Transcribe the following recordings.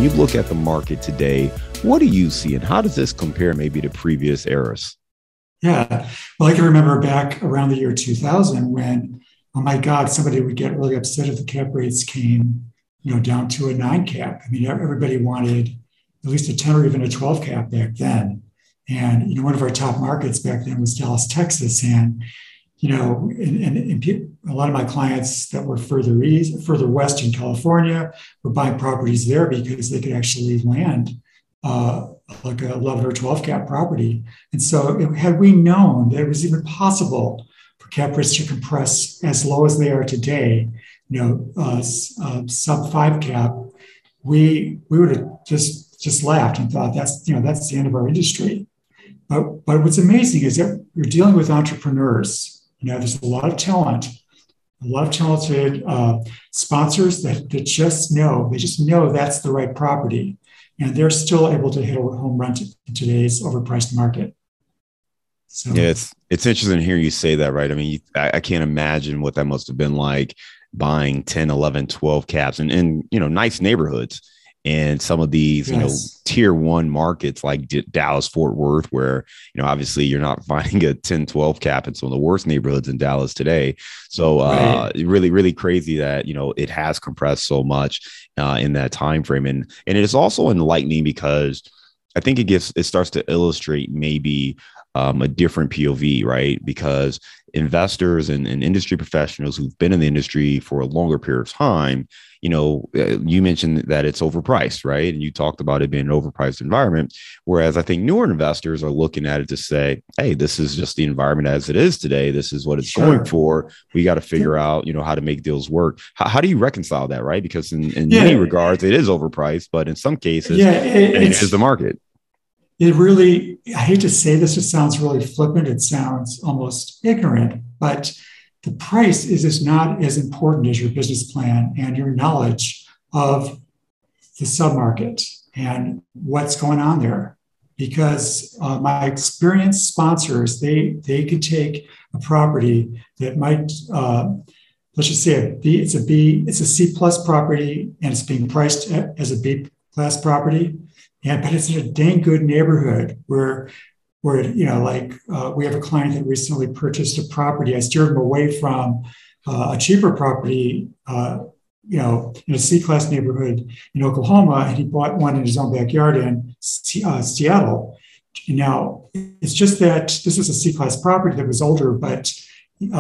when you look at the market today, what do you see and how does this compare maybe to previous eras? Yeah. Well, I can remember back around the year 2000 when, oh my God, somebody would get really upset if the cap rates came, down to a 9 cap. I mean, everybody wanted at least a 10 or even a 12 cap back then. And, one of our top markets back then was Dallas, Texas. And, a lot of my clients that were further west in California were buying properties there because they could actually land like a 11 or 12 cap property. And so had we known that it was even possible for cap rates to compress as low as they are today, sub 5 cap, we would have just laughed and thought that's the end of our industry. But what's amazing is that you're dealing with entrepreneurs. There's a lot of talent, a lot of talented sponsors that just know that's the right property. And they're still able to hit a home run in today's overpriced market. So yeah, it's interesting hearing you say that, right? I mean, I can't imagine what that must have been like buying 10, 11, 12 caps and nice neighborhoods. And some of these, yes. tier one markets like Dallas, Fort Worth, where, obviously you're not finding a 10, 12 cap in some of the worst neighborhoods in Dallas today. So Right. really, really crazy that, it has compressed so much in that time frame. And it is also enlightening because I think it starts to illustrate maybe a different POV, right? Because investors and industry professionals who've been in the industry for a longer period of time, you mentioned that it's overpriced, right? And you talked about it being an overpriced environment. Whereas I think newer investors are looking at it to say, hey, this is just the environment as it is today. This is what it's Sure. going for. We got to figure out, how to make deals work. How do you reconcile that, right? Because in Yeah. many regards, it is overpriced, but in some cases, Yeah, it is the market. It really, I hate to say this, it sounds really flippant. It sounds almost ignorant, but the price is not as important as your business plan and your knowledge of the submarket and what's going on there. Because my experienced sponsors, they could take a property that might, let's just say it's a C plus property and it's being priced as a B class property. But it's in a dang good neighborhood where we have a client that recently purchased a property. I steered him away from a cheaper property, in a C-class neighborhood in Oklahoma, and he bought one in his own backyard in Seattle. Now, it's just that this was a C-class property that was older, but in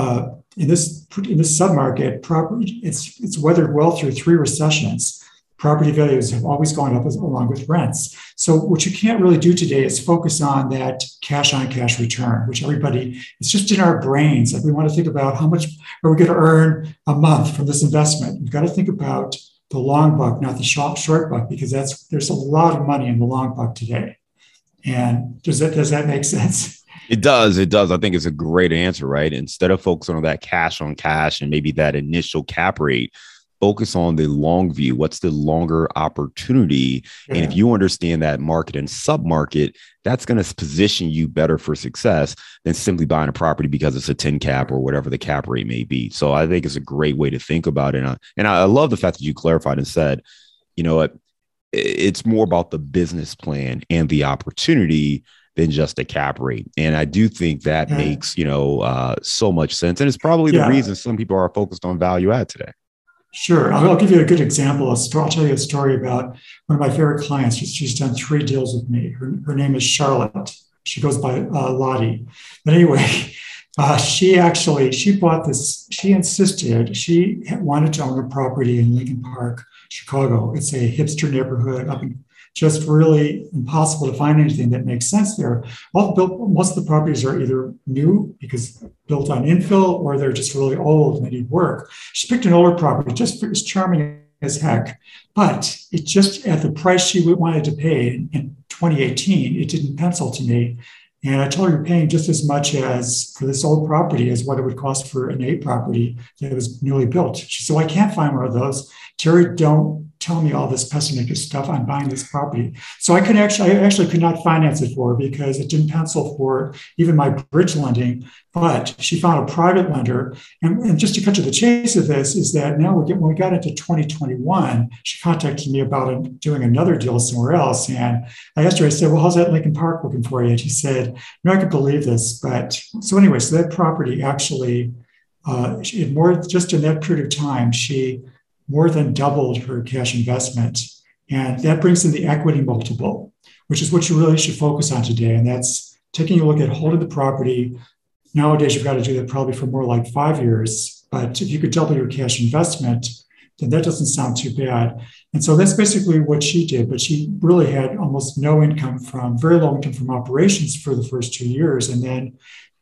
this submarket, property it's weathered well through 3 recessions. Property values have always gone up along with rents. So what you can't really do today is focus on that cash on cash return, which it's just in our brains. Like we want to think about how much are we going to earn a month from this investment. You've got to think about the long buck, not the short buck, because there's a lot of money in the long buck today. And does that make sense? It does. It does. I think it's a great answer, right? Instead of focusing on that cash on cash and maybe that initial cap rate, focus on the long view. What's the longer opportunity? Yeah. And if you understand that market and sub-market, that's going to position you better for success than simply buying a property because it's a 10 cap or whatever the cap rate may be. So I think it's a great way to think about it. And I love the fact that you clarified and said, it's more about the business plan and the opportunity than just a cap rate. And I do think that makes, so much sense. And it's probably the reason some people are focused on value add today. Sure. I'll give you a good example. I'll tell you a story about one of my favorite clients. She's done 3 deals with me. Her name is Charlotte. She goes by Lottie. But anyway, she bought this. She insisted she wanted to own a property in Lincoln Park, Chicago. It's a hipster neighborhood just really impossible to find anything that makes sense there. Most of the properties are either new because built on infill, or they're just really old and they need work. She picked an older property, just as charming as heck, but it just at the price she wanted to pay in 2018, it didn't pencil to me. And I told her you're paying just as much as for this old property as what it would cost for an A property that was newly built. She said, well, I can't find one of those. Terry, don't telling me all this pessimistic stuff on buying this property. So I actually could not finance it for her because it didn't pencil for even my bridge lending. But she found a private lender. And just to cut to the chase of this is that now when we got into 2021, she contacted me about doing another deal somewhere else. And I asked her, I said, well, how's that Lincoln Park looking for you? And she said, no, I can believe this. But so anyway, so that property actually, just in that period of time, she more than doubled her cash investment. And that brings in the equity multiple, which is what you really should focus on today. And that's taking a look at holding the property. Nowadays, you've got to do that probably for more like 5 years. But if you could double your cash investment, then that doesn't sound too bad. And so that's basically what she did. But she really had almost no income very low income from operations for the first 2 years. And then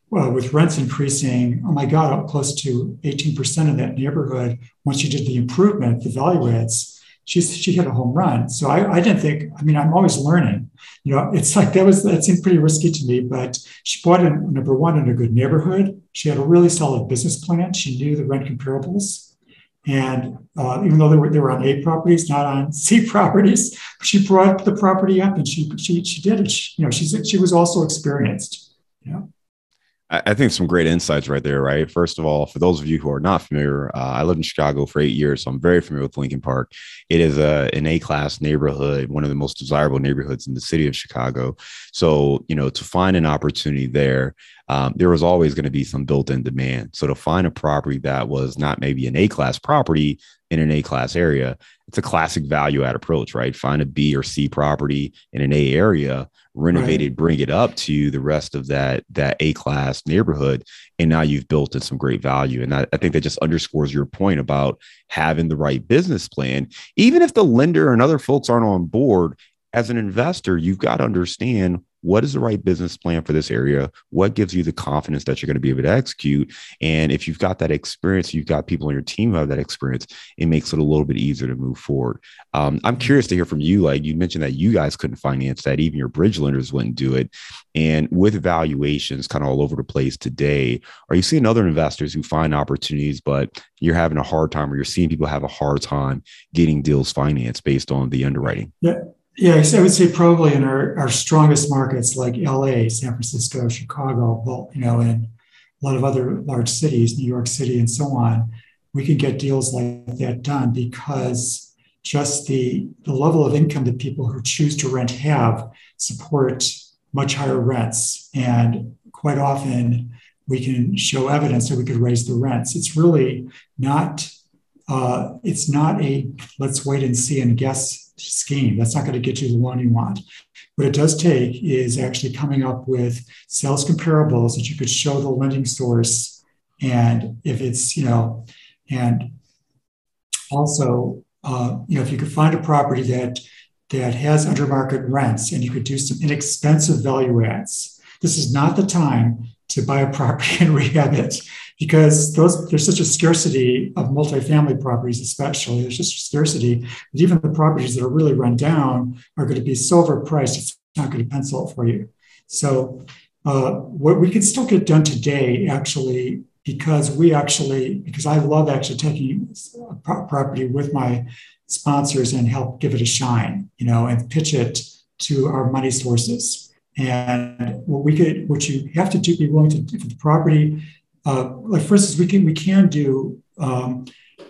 with rents increasing, oh my God, up close to 18% in that neighborhood, once she did the improvement, the value adds, she hit a home run. So I didn't think, I'm always learning. It's like that seemed pretty risky to me, but she bought in, number one, in a good neighborhood. She had a really solid business plan. She knew the rent comparables. And even though they were on A properties, not on C properties, she brought the property up and she did it. She was also experienced. I think some great insights right there, right? First of all, for those of you who are not familiar, I lived in Chicago for 8 years, so I'm very familiar with Lincoln Park. It is an A-class neighborhood, one of the most desirable neighborhoods in the city of Chicago. So, to find an opportunity there, there was always going to be some built-in demand. So to find a property that was not maybe an A-class property in an A-class area, it's a classic value add approach, right? Find a B or C property in an A area, renovate it, bring it up to the rest of that A-class neighborhood. And now you've built in some great value. And I think that just underscores your point about having the right business plan. Even if the lender and other folks aren't on board, as an investor, you've got to understand what is the right business plan for this area, what gives you the confidence that you're going to be able to execute. And if you've got that experience, you've got people on your team who have that experience, it makes it a little bit easier to move forward. I'm curious to hear from you. Like you mentioned that you guys couldn't finance that, even your bridge lenders wouldn't do it. And with valuations kind of all over the place today, are you seeing other investors who find opportunities, but you're having a hard time, or you're seeing people have a hard time getting deals financed based on the underwriting? Yeah, I would say probably in our strongest markets like LA, San Francisco, Chicago, and a lot of other large cities, New York City, and so on, we can get deals like that done because just the level of income that people who choose to rent have support much higher rents. And quite often we can show evidence that we could raise the rents. It's really not, it's not a let's wait and see and guess scheme. That's not going to get you the loan you want. What it does take is actually coming up with sales comparables that you could show the lending source. And if it's, and also, if you could find a property that has under market rents and you could do some inexpensive value adds, this is not the time to buy a property and rehab it because there's such a scarcity of multifamily properties, especially. There's just a scarcity that even the properties that are really run down are going to be so overpriced, it's not going to pencil for you. So what we can still get done today, actually, because I love actually taking a property with my sponsors and help give it a shine, and pitch it to our money sources. And what you have to do, be willing to do for the property. Like for instance, we can do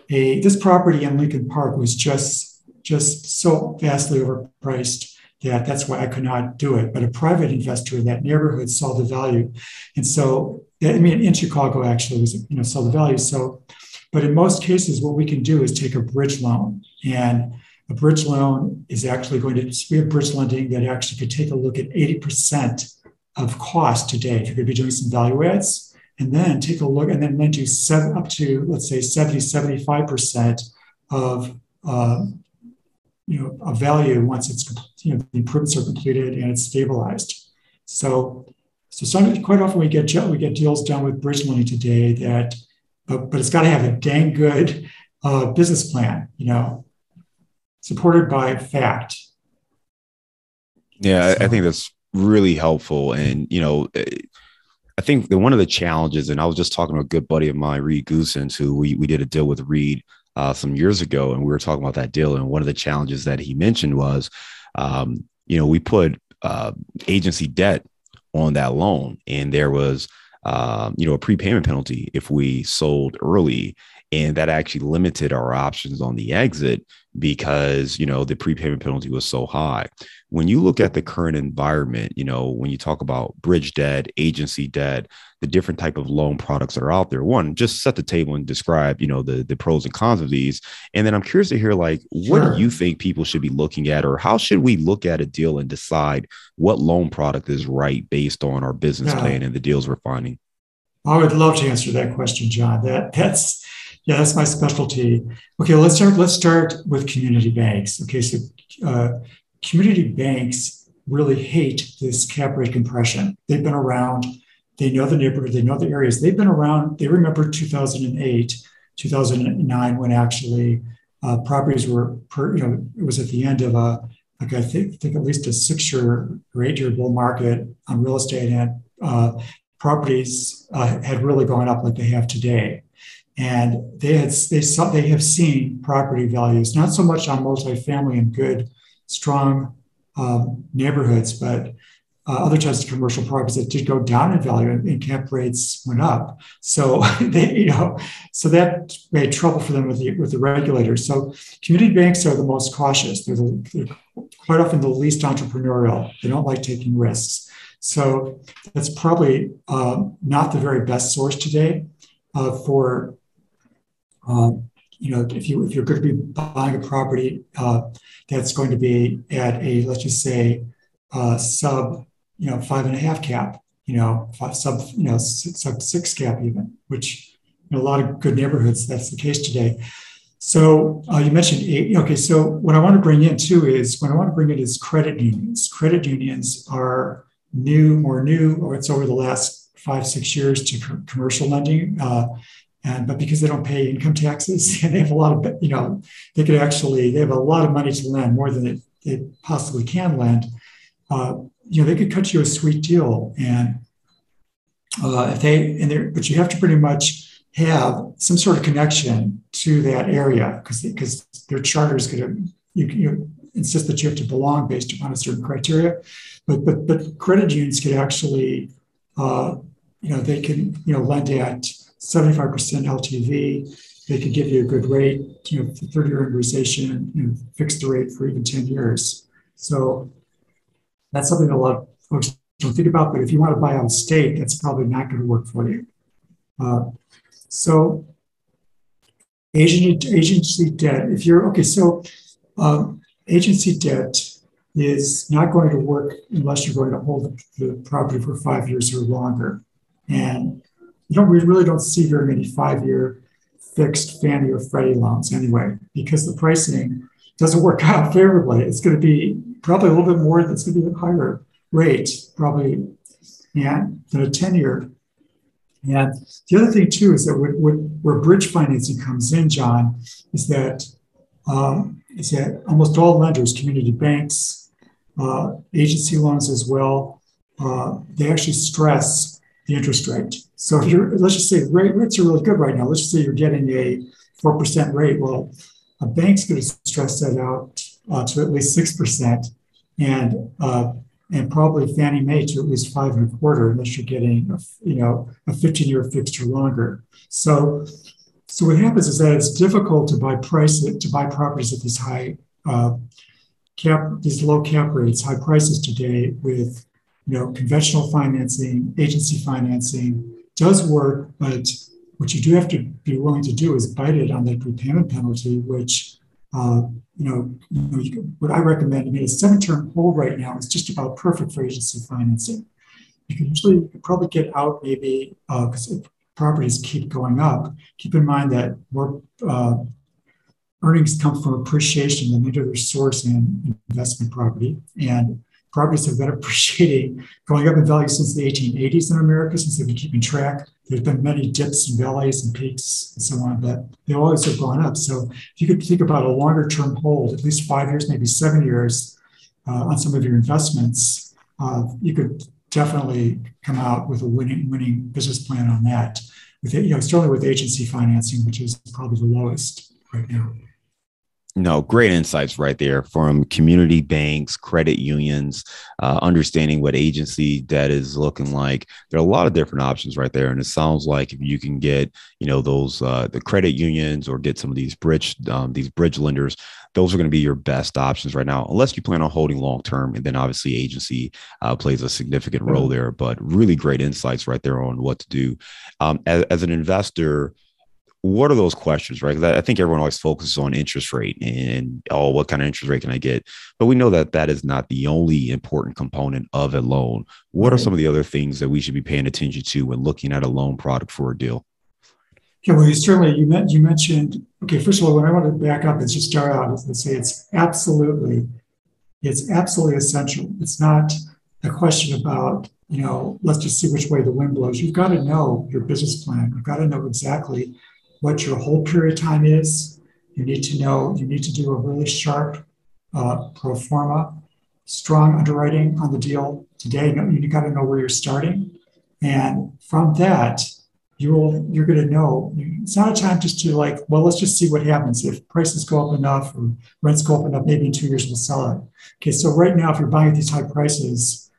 this property in Lincoln Park was just so vastly overpriced that's why I could not do it. But a private investor in that neighborhood saw the value, and so in Chicago actually was saw the value. So, but in most cases, what we can do is take a bridge loan and. A bridge loan is actually going to be a bridge lending that actually could take a look at 80% of cost today. If you're going to be doing some value adds, and then take a look and then lend you up to, let's say, 75% of a value once it's the improvements are completed and it's stabilized. So quite often we get deals done with bridge lending today but it's got to have a dang good business plan, supported by fact. Yeah, I think that's really helpful. And, I think that one of the challenges, and I was just talking to a good buddy of mine, Reed Goosens, who we did a deal with Reed some years ago, and we were talking about that deal. And one of the challenges that he mentioned was, we put agency debt on that loan, and there was, a prepayment penalty if we sold early. And that actually limited our options on the exit because, the prepayment penalty was so high. When you look at the current environment, when you talk about bridge debt, agency debt, the different type of loan products that are out there, one, just set the table and describe, the pros and cons of these. And then I'm curious to hear, like, what do you think people should be looking at, or how should we look at a deal and decide what loan product is right based on our business plan and the deals we're finding? I would love to answer that question, John. That's my specialty. Okay, let's start with community banks. Okay, so community banks really hate this cap rate compression. They've been around. They know the neighborhood. They know the areas. They've been around. They remember 2008, 2009, when actually properties were, it was at the end of I think at least a 6-year or 8-year bull market on real estate, and properties had really gone up like they have today. And they have seen property values, not so much on multifamily and good, strong neighborhoods, but other types of commercial properties that did go down in value, and cap rates went up. So so that made trouble for them with the regulators. So community banks are the most cautious. They're quite often the least entrepreneurial. They don't like taking risks. So that's probably not the very best source today for if you're going to be buying a property that's going to be at a, let's just say, sub 5.5 cap, sub 6 cap even, which in a lot of good neighborhoods that's the case today. So you mentioned so what I want to bring in too is credit unions. Credit unions are more new, or it's over the last 5-6 years to commercial lending. But because they don't pay income taxes, and they have a lot of, they have a lot of money to lend, more than they possibly can lend. They could cut you a sweet deal, and but you have to pretty much have some sort of connection to that area, because their charter is going to insist that you have to belong based upon a certain criteria. But credit unions could actually, they can lend at 75% LTV. They could give you a good rate, for 30-year amortization, fix the rate for even 10 years. So that's something that a lot of folks don't think about. But if you want to buy out of state, that's probably not going to work for you. So agency debt. Agency debt is not going to work unless you're going to hold the property for 5 years or longer. And we really don't see very many 5-year fixed Fannie or Freddie loans anyway, because the pricing doesn't work out favorably. It's going to be probably a little bit more. That's going to be a higher rate, probably, than a 10-year. And the other thing too is that where bridge financing comes in, John, is that almost all lenders, community banks, agency loans as well, they actually stress the interest rate. So let's just say rates are really good right now. Let's just say you're getting a 4% rate. Well, a bank's going to stress that out to at least 6%, and probably Fannie Mae to at least 5.25%, unless you're getting a 15-year fixed or longer. So what happens is that it's difficult to buy properties at these these low cap rates, high prices today with conventional financing. Agency financing does work, but what you do have to be willing to do is bite it on that prepayment penalty, which what I recommend. I mean, a 7-term hold right now is just about perfect for agency financing. You could probably get out maybe because if properties keep going up. Keep in mind that more earnings come from appreciation than either their source in investment property, and properties have been appreciating, going up in value since the 1880s in America, since they've been keeping track. There's been many dips and valleys and peaks and so on, but they always have gone up. So if you could think about a longer term hold, at least 5 years, maybe 7 years on some of your investments, you could definitely come out with a winning business plan on that. Certainly with agency financing, which is probably the lowest. right now. No, great insights right there from community banks, credit unions, understanding what agency debt is looking like. There are a lot of different options right there. And it sounds like if you can get, those the credit unions or get some of these bridge lenders, those are going to be your best options right now, unless you plan on holding long term. And then obviously agency plays a significant role there. But really great insights right there on what to do. As an investor, what are those questions, right? Because I think everyone always focuses on interest rate and, oh, what kind of interest rate can I get? But we know that that is not the only important component of a loan. What are Right. some of the other things that we should be paying attention to when looking at a loan product for a deal? Yeah, well, you mentioned, okay, first of all, what I want to back up is just start out and say it's absolutely essential. It's not a question about, let's just see which way the wind blows. You've got to know your business plan. You've got to know exactly what your hold period time is. You need to do a really sharp pro forma, strong underwriting on the deal today. You got to know where you're starting. And from that, you're going to know it's not a time just to let's just see what happens. If prices go up enough or rents go up enough, maybe in 2 years we'll sell it. Okay, so right now, if you're buying at these high prices,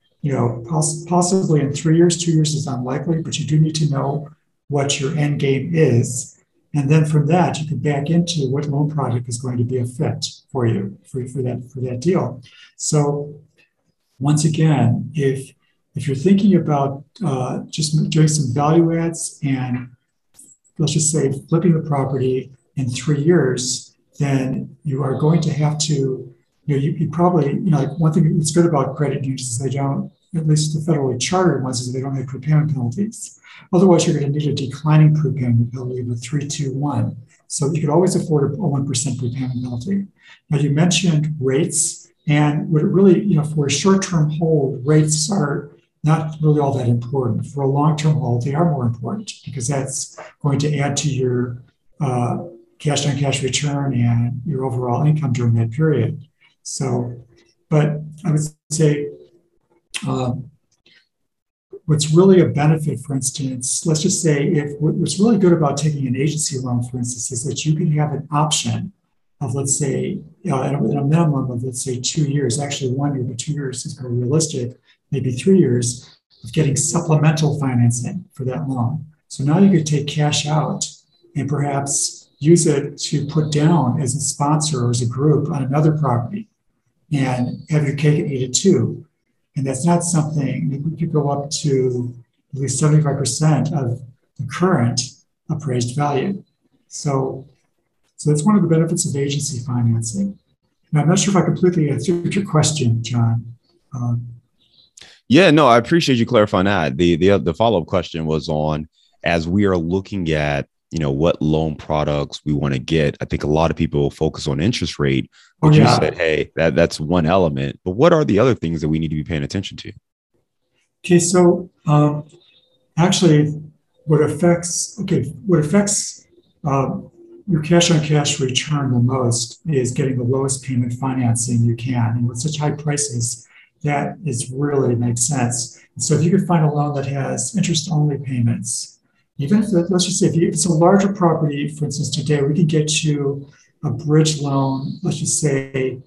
possibly in 3 years, 2 years is unlikely, but you do need to know what your end game is. And then from that, you can back into what loan product is going to be a fit for you for that deal. So once again, if you're thinking about just doing some value adds and let's just say flipping the property in 3 years, then you are going to have to, you probably, one thing that's good about credit unions is they don't, at least the federally chartered ones, is they don't have prepayment penalties. Otherwise, you're going to need a declining prepayment penalty of a 3-2-1. So you could always afford a 1% prepayment penalty. Now, you mentioned rates, and what it really, for a short-term hold, rates are not really all that important. For a long-term hold, they are more important because that's going to add to your cash-on-cash return and your overall income during that period. So, but I would say what's really a benefit, for instance, let's just say what's really good about taking an agency loan, for instance, is that you can have an option of, let's say, at a minimum of, let's say, 2 years, actually 1 year, but 2 years is more realistic, maybe 3 years of getting supplemental financing for that loan. So now you could take cash out and perhaps use it to put down as a sponsor or as a group on another property and have your cake and eat it too. And that's not something you could go up to at least 75% of the current appraised value. So that's one of the benefits of agency financing. And I'm not sure if I completely answered your question, John. Yeah, no, I appreciate you clarifying that. The follow-up question was on, as we are looking at, what loan products we want to get. I think a lot of people focus on interest rate, but you said, hey, that's one element. But what are the other things that we need to be paying attention to? Okay, so actually, what affects your cash-on-cash return the most is getting the lowest payment financing you can. And with such high prices, that is really makes sense. And so if you could find a loan that has interest-only payments, even if, let's just say, if it's a larger property, for instance, today, we could get you a bridge loan, let's just say,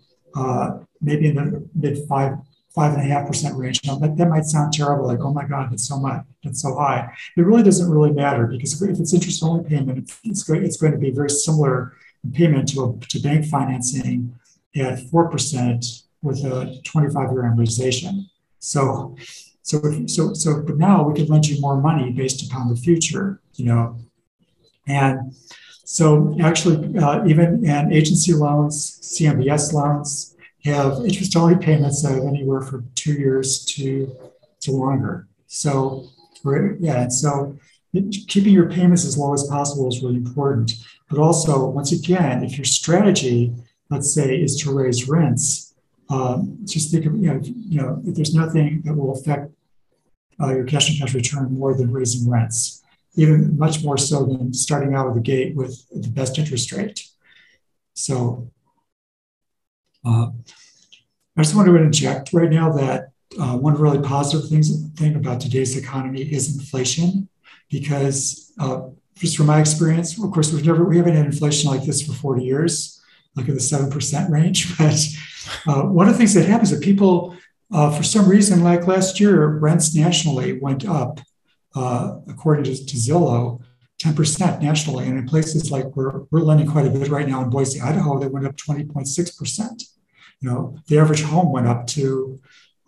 maybe in the mid 5.5% range. Now, that might sound terrible, like, oh my God, that's so much, that's so high. It really doesn't really matter because if it's interest-only payment, it's going to be very similar in payment to bank financing at 4% with a 25-year amortization. But now we could lend you more money based upon the future, And so actually, even in agency loans, CMBS loans have interest-only payments of anywhere from 2 years to longer. So keeping your payments as low as possible is really important. But also, once again, if your strategy, let's say, is to raise rents, just think of, if there's nothing that will affect your cash-on-cash return more than raising rents, even much more so than starting out of the gate with the best interest rate. So I just want to interject right now that one really positive thing about today's economy is inflation, because just from my experience, of course, we haven't had inflation like this for 40 years, like in the 7% range. But one of the things that happens is that people, for some reason, like last year, rents nationally went up, according to Zillow, 10% nationally. And in places like we're lending quite a bit right now in Boise, Idaho, they went up 20.6%. The average home went up to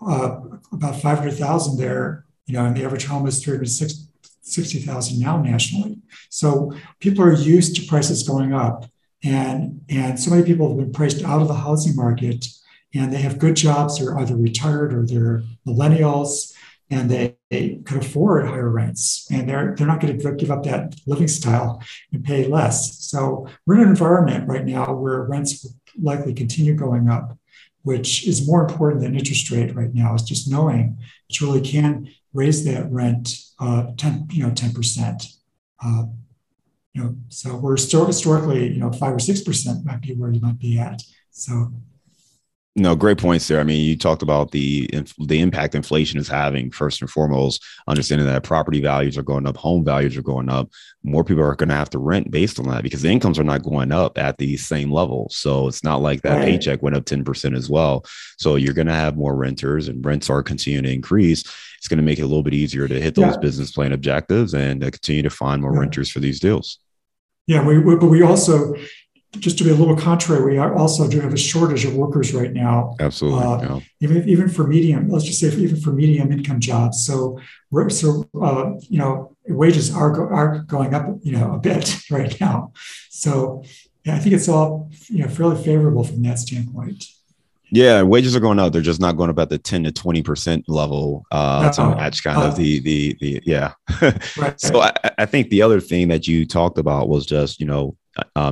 about 500,000 there, and the average home is 360,000 now nationally. So people are used to prices going up, and so many people have been priced out of the housing market, and they have good jobs. They're either retired or they're millennials, and they could afford higher rents, and they're not going to give up that living style and pay less. So we're in an environment right now where rents will likely continue going up, which is more important than interest rate right now. Is just knowing that you really can raise that rent 10%. So we're still historically 5 or 6% might be where you might be at. So. No, great points there. I mean, you talked about the impact inflation is having, first and foremost, understanding that property values are going up, home values are going up. More people are going to have to rent based on that because the incomes are not going up at the same level. So it's not like that paycheck went up 10% as well. So you're going to have more renters, and rents are continuing to increase. It's going to make it a little bit easier to hit those business plan objectives and continue to find more renters for these deals. Yeah, but we also, just to be a little contrary, we also do have a shortage of workers right now. Absolutely. Even for medium, let's just say even for medium income jobs. So wages are going up, a bit right now. So I think it's all, fairly favorable from that standpoint. Yeah, wages are going up. They're just not going up at the 10 to 20% level to match kind of the yeah. Right. So I think the other thing that you talked about was just,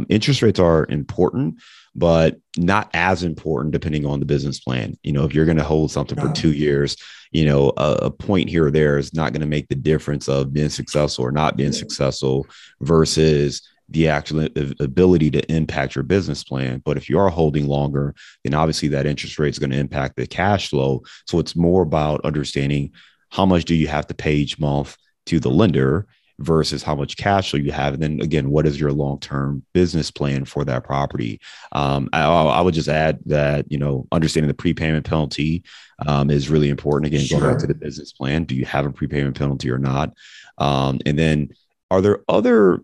interest rates are important, but not as important depending on the business plan. If you're going to hold something for 2 years, a point here or there is not going to make the difference of being successful or not being successful versus the actual ability to impact your business plan. But if you are holding longer, then obviously that interest rate is going to impact the cash flow. So it's more about understanding how much do you have to pay each month to the lender versus how much cash flow you have. And then again, what is your long-term business plan for that property? I would just add that, understanding the prepayment penalty is really important. Again, going back to the business plan, do you have a prepayment penalty or not? And then are there other,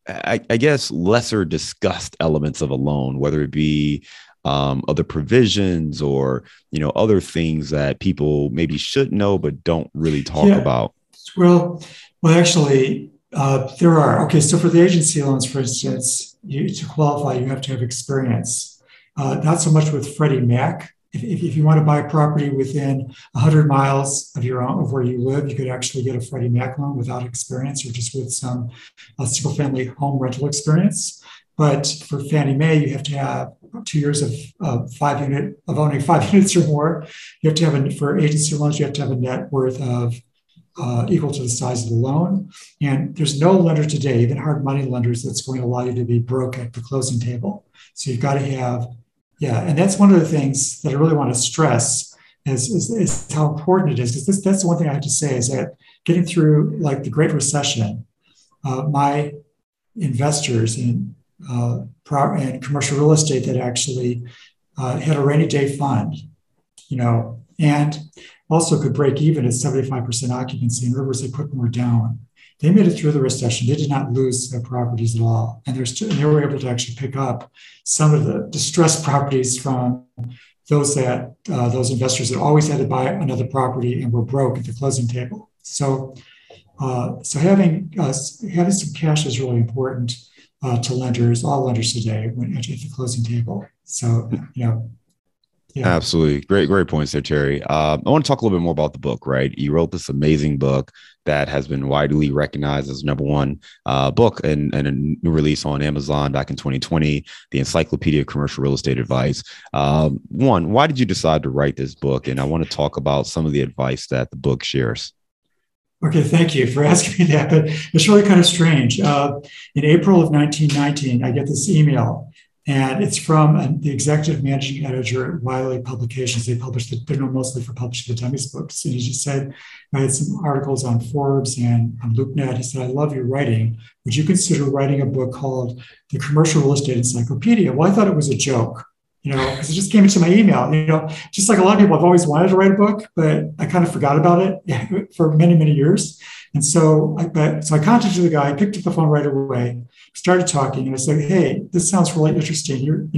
I guess, lesser discussed elements of a loan, whether it be other provisions or, other things that people maybe should know, but don't really talk about? Well, actually, there are. Okay, so for the agency loans, for instance, to qualify, you have to have experience. Not so much with Freddie Mac. If you want to buy a property within 100 miles of where you live, you could actually get a Freddie Mac loan without experience or just with some single-family home rental experience. But for Fannie Mae, you have to have 2 years of owning 5 units or more. You have to have for agency loans, you have to have a net worth of equal to the size of the loan. And there's no lender today, even hard money lenders, that's going to allow you to be broke at the closing table. So you've got to have. Yeah, and that's one of the things that I really want to stress is how important it is. Because that's the one thing I have to say is that getting through like the Great Recession, my investors in commercial real estate that actually had a rainy day fund, and also could break even at 75% occupancy. In other words, they put more down. They made it through the recession. They did not lose their properties at all. And they were able to actually pick up some of the distressed properties from those investors that always had to buy another property and were broke at the closing table. So having some cash is really important to lenders, all lenders today, when at the closing table. So, Yeah. Absolutely. Great points there, Terry. I want to talk a little bit more about the book, right? You wrote this amazing book that has been widely recognized as #1 book and a new release on Amazon back in 2020, the Encyclopedia of Commercial Real Estate Advice. One, why did you decide to write this book? And I want to talk about some of the advice that the book shares. Okay, thank you for asking me that, but it's really kind of strange. In April of 1919, I get this email And it's from the executive managing editor at Wiley Publications. They're known mostly for publishing the Dummies books. And he just said, I had some articles on Forbes and on LoopNet. He said, I love your writing. Would you consider writing a book called The Commercial Real Estate Encyclopedia? Well, I thought it was a joke, because it just came into my email, just like a lot of people, I've always wanted to write a book, but I kind of forgot about it for many, many years. And so I contacted the guy, picked up the phone right away, started talking, and I said, "Hey, this sounds really interesting.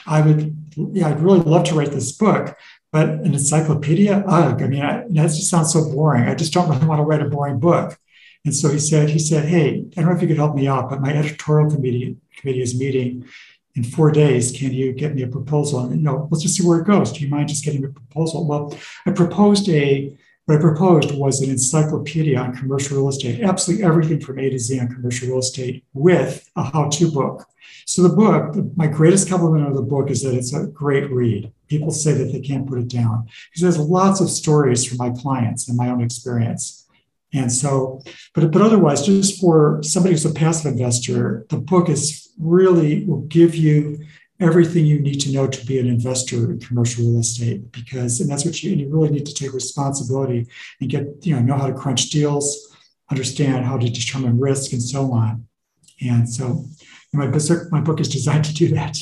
I'd really love to write this book, but an encyclopedia, ugh, that just sounds so boring. I just don't really want to write a boring book." And so he said, "Hey, I don't know if you could help me out, but my editorial committee is meeting in 4 days. Can you get me a proposal? And let's just see where it goes. Do you mind just getting me a proposal?" Well, what I proposed was an encyclopedia on commercial real estate, absolutely everything from A to Z on commercial real estate, with a how-to book. So the book, my greatest compliment of the book is that it's a great read. People say that they can't put it down because there's lots of stories from my clients and my own experience. And so, but otherwise, just for somebody who's a passive investor, the book will give you everything you need to know to be an investor in commercial real estate, and that's what you really need to take responsibility and know how to crunch deals, understand how to determine risk and so on. And so my book is designed to do that.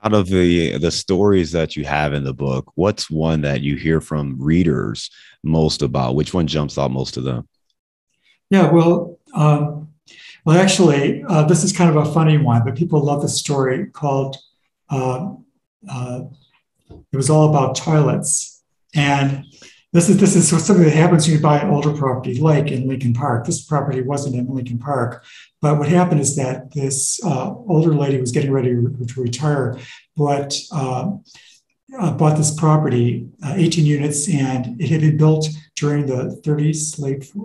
Out of the stories that you have in the book, what's one that you hear from readers most about? Which one jumps out most to them? Yeah, well, actually, this is kind of a funny one, but people love the story called, it was all about toilets. And this is something that happens when you buy an older property, like in Lincoln Park. This property wasn't in Lincoln Park, but what happened is that this older lady was getting ready to retire, but bought this property, 18 units, and it had been built during the 30s,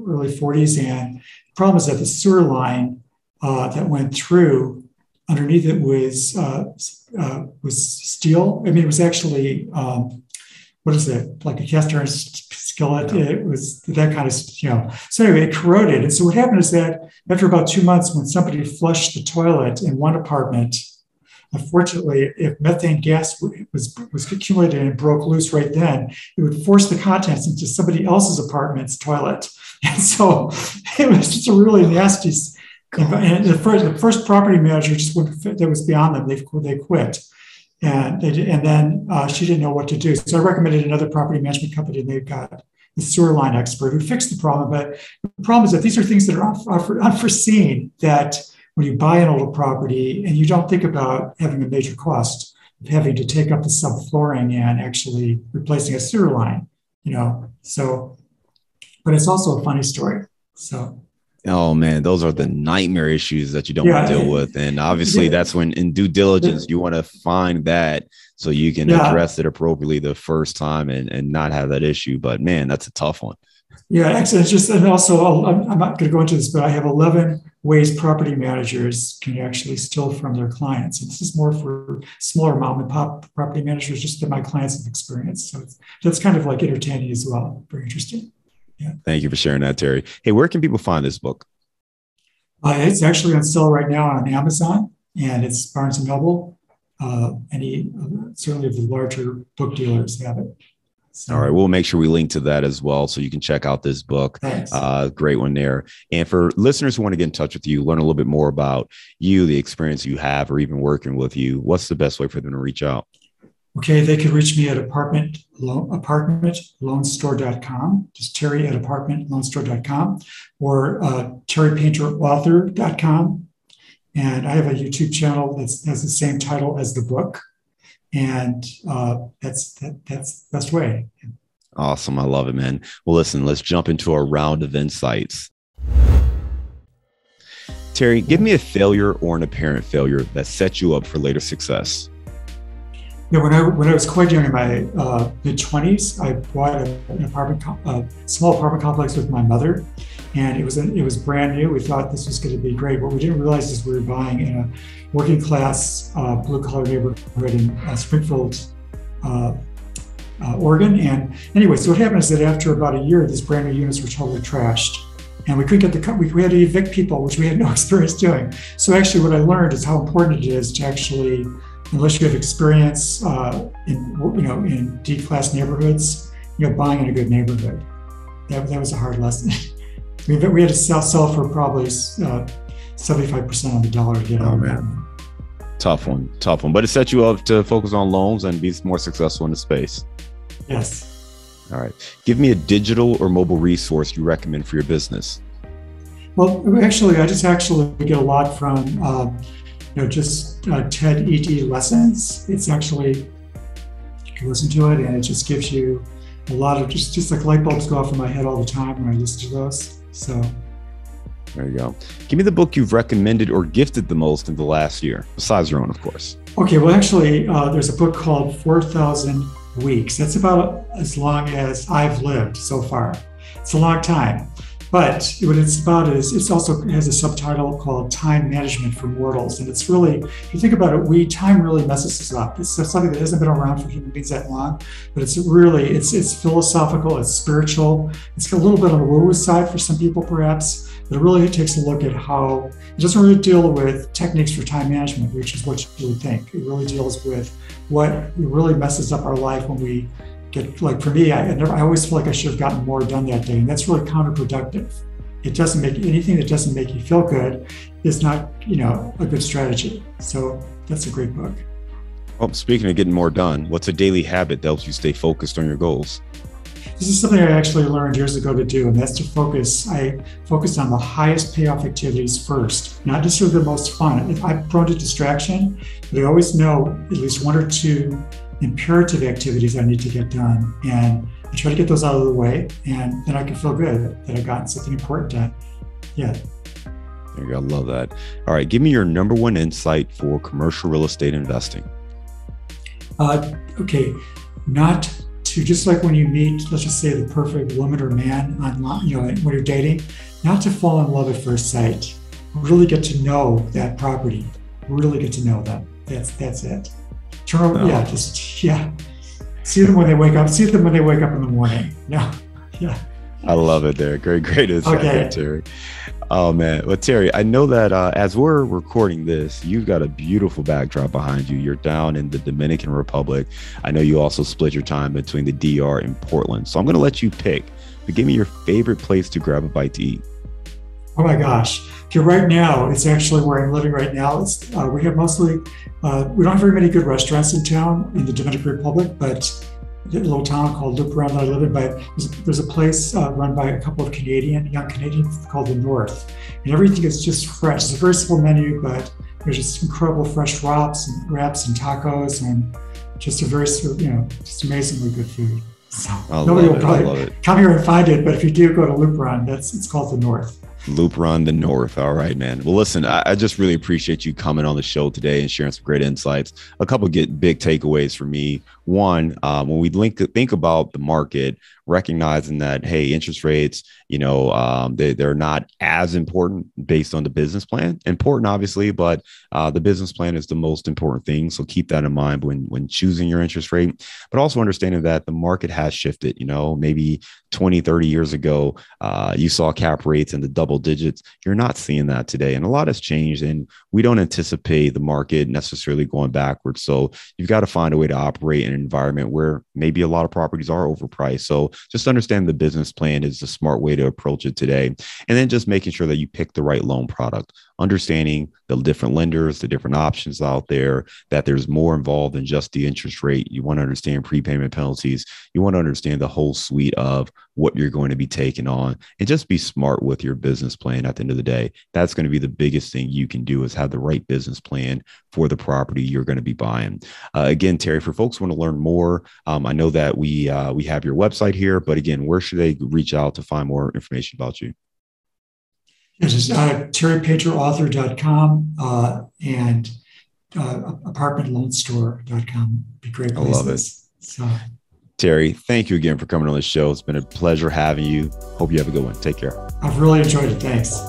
early 40s. And the problem is that the sewer line that went through underneath it was steel. It was actually, what is it, like a cast iron skillet? It was that kind of, So anyway, it corroded. And so what happened is that after about 2 months, when somebody flushed the toilet in one apartment, unfortunately, if methane gas was accumulated and broke loose right then, it would force the contents into somebody else's apartment's toilet. And so it was just a really nasty. And the first property manager that was beyond them. They quit, and then she didn't know what to do. So I recommended another property management company, and they've got the sewer line expert who fixed the problem. But the problem is that these are things that are unforeseen, that when you buy an older property and you don't think about having a major cost of having to take up the subflooring and actually replacing a sewer line, So, but it's also a funny story. So. Oh man, those are the nightmare issues that you don't want to deal with. And obviously that's when in due diligence, you want to find that so you can address it appropriately the first time and not have that issue. But man, that's a tough one. Yeah, excellent. And also, I'm not going to go into this, but I have 11 ways property managers can actually steal from their clients. And this is more for smaller mom and pop property managers, just that my clients have experienced. So that's kind of like entertaining as well. Very interesting. Yeah. Thank you for sharing that, Terry. Hey, where can people find this book? It's actually on sale right now on Amazon, and it's Barnes & Noble. Certainly of the larger book dealers have it. So. All right. We'll make sure we link to that as well, so you can check out this book. Great one there. And for listeners who want to get in touch with you, learn a little bit more about you, the experience you have, or even working with you, what's the best way for them to reach out? Okay, they could reach me at apartmentloanstore.com, just Terry at apartmentloanstore.com, or terrypainterauthor.com. And I have a YouTube channel that has the same title as the book. And that's the best way. Awesome. I love it, man. Well, listen, let's jump into a round of insights. Terry, give me a failure or an apparent failure that set you up for later success. When I was quite young, in my mid-20s, I bought a small apartment complex with my mother, and it was brand new. We thought this was going to be great. What we didn't realize is we were buying in a working class, blue-collar neighborhood in Springfield, Oregon. And anyway, so what happened is that after about a year, these brand new units were totally trashed. and we couldn't get we had to evict people, which we had no experience doing. So actually what I learned is how important it is to actually, unless you have experience in D-class neighborhoods, buying in a good neighborhood. That was a hard lesson. We had to sell for probably 75% on the dollar to get out of that. Tough one. But it set you up to focus on loans and be more successful in the space. Yes. All right. Give me a digital or mobile resource you recommend for your business. Well, actually, I just get a lot from, TED ED lessons. It's actually, you can listen to it, and it just gives you a lot of just like light bulbs go off in my head all the time when I listen to those. So there you go. Give me the book you've recommended or gifted the most in the last year, besides your own, of course. Okay. Well, actually, there's a book called 4,000 Weeks. That's about as long as I've lived so far. It's a long time. But what it's about is it also has a subtitle called Time Management for Mortals. And it's really, if you think about it, time really messes us up. It's something that hasn't been around for human beings that long, but it's philosophical, it's spiritual. It's got a little bit on the woo-woo side for some people perhaps, but it really takes a look at how, it doesn't really deal with techniques for time management, which is what you would think. It really deals with what really messes up our life when we get, like for me, I always feel like I should have gotten more done that day. And that's really counterproductive. It doesn't make anything that doesn't make you feel good is not, a good strategy. So that's a great book. Well, speaking of getting more done, what's a daily habit that helps you stay focused on your goals? This is something I actually learned years ago to do, and that's to focus. I focused on the highest payoff activities first, not just the most fun. I'm prone to distraction, but I always know at least one or two imperative activities I need to get done. And I try to get those out of the way, and then I can feel good that I've gotten something important done. Yeah. There you go. I love that. All right. Give me your number one insight for commercial real estate investing. Okay. Not to, just like when you meet, let's just say the perfect woman or man online, when you're dating, not to fall in love at first sight. Really get to know that property. Really get to know them. That's it. Turn over, See them when they wake up. See them when they wake up in the morning. Yeah. I love it there. Great insight there, Terry. Oh man. Well, Terry, I know that as we're recording this, you've got a beautiful backdrop behind you. You're down in the Dominican Republic. I know you also split your time between the DR and Portland. So I'm going to let you pick, but give me your favorite place to grab a bite to eat. Oh my gosh. Okay, right now, it's actually where I'm living right now. We have mostly, we don't have very many good restaurants in town in the Dominican Republic, but a little town called Luperon that I live in, but there's a place run by a couple of young Canadians called The North. And everything is just fresh. It's a very simple menu, but there's just incredible fresh wraps and tacos and just a very, just amazingly good food. So nobody will probably come here and find it, but if you do go to Luperon, it's called The North. Luperon, The North. All right, man. Well, listen, I just really appreciate you coming on the show today and sharing some great insights. A couple of big takeaways for me. One, when we think about the market, recognizing that, hey, interest rates, they're not as important based on the business plan. Important, obviously, but the business plan is the most important thing. So keep that in mind when choosing your interest rate, but also understanding that the market has shifted. Maybe 20, 30 years ago, you saw cap rates in the double digits. You're not seeing that today. And a lot has changed, and we don't anticipate the market necessarily going backwards. So you've got to find a way to operate in an environment where maybe a lot of properties are overpriced. So just understand the business plan is the smart way to approach it today. And then just making sure that you pick the right loan product, understanding the different lenders, the different options out there, that there's more involved than just the interest rate. You want to understand prepayment penalties. You want to understand the whole suite of what you're going to be taking on, and just be smart with your business plan. At the end of the day, that's going to be the biggest thing you can do, is have the right business plan for the property you're going to be buying. Again, Terry, for folks who want to learn more, I know that we have your website here, but again, where should they reach out to find more information about you? It's just terrypainterauthor.com and apartmentloanstore.com. Be great places. I love it. So, Terry, thank you again for coming on the show. It's been a pleasure having you. Hope you have a good one. Take care. I've really enjoyed it. Thanks.